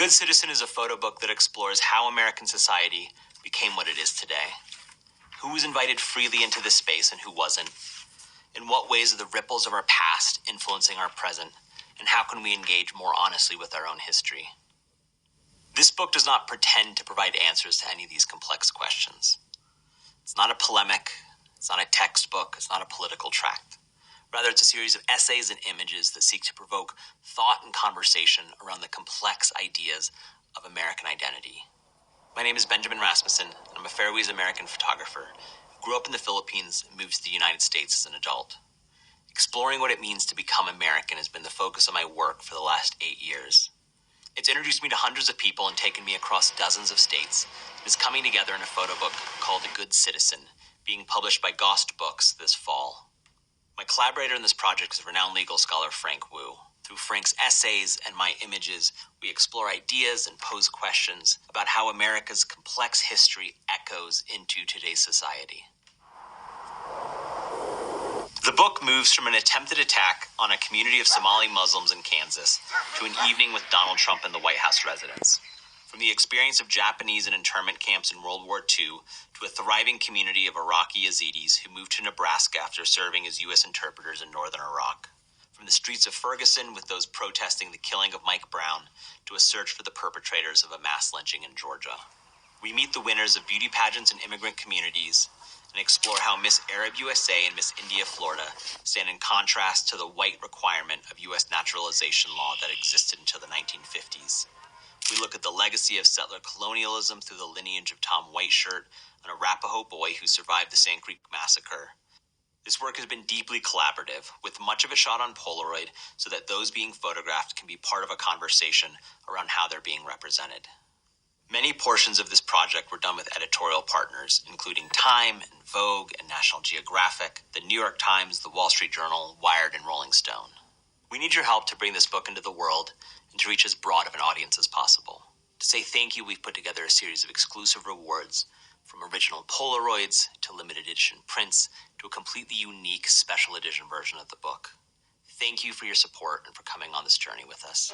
Good Citizen is a photo book that explores how American society became what it is today. Who was invited freely into this space and who wasn't? In what ways are the ripples of our past influencing our present? And how can we engage more honestly with our own history? This book does not pretend to provide answers to any of these complex questions. It's not a polemic, it's not a textbook, it's not a political tract. Rather, it's a series of essays and images that seek to provoke thought and conversation around the complex ideas of American identity. My name is Benjamin Rasmussen, and I'm a Fairways American photographer who grew up in the Philippines and moved to the United States as an adult. Exploring what it means to become American has been the focus of my work for the last 8 years. It's introduced me to hundreds of people and taken me across dozens of states. It's coming together in a photo book called A Good Citizen, being published by Gost Books this fall. My collaborator in this project is renowned legal scholar Frank Wu. Through Frank's essays and my images, we explore ideas and pose questions about how America's complex history echoes into today's society. The book moves from an attempted attack on a community of Somali Muslims in Kansas to an evening with Donald Trump in the White House residence. From the experience of Japanese in internment camps in World War II to a thriving community of Iraqi Yazidis who moved to Nebraska after serving as U.S. interpreters in northern Iraq. From the streets of Ferguson with those protesting the killing of Mike Brown to a search for the perpetrators of a mass lynching in Georgia. We meet the winners of beauty pageants in immigrant communities and explore how Miss Arab USA and Miss India Florida stand in contrast to the white requirement of U.S. naturalization law that existed until the 1950s. We look at the legacy of settler colonialism through the lineage of Tom Whiteshirt, an Arapaho boy who survived the Sand Creek Massacre. This work has been deeply collaborative, with much of it shot on Polaroid so that those being photographed can be part of a conversation around how they're being represented. Many portions of this project were done with editorial partners, including Time and Vogue and National Geographic, the New York Times, the Wall Street Journal, Wired, and Rolling Stone. We need your help to bring this book into the world and to reach as broad of an audience as possible. To say thank you, we've put together a series of exclusive rewards, from original Polaroids to limited edition prints to a completely unique special edition version of the book. Thank you for your support and for coming on this journey with us.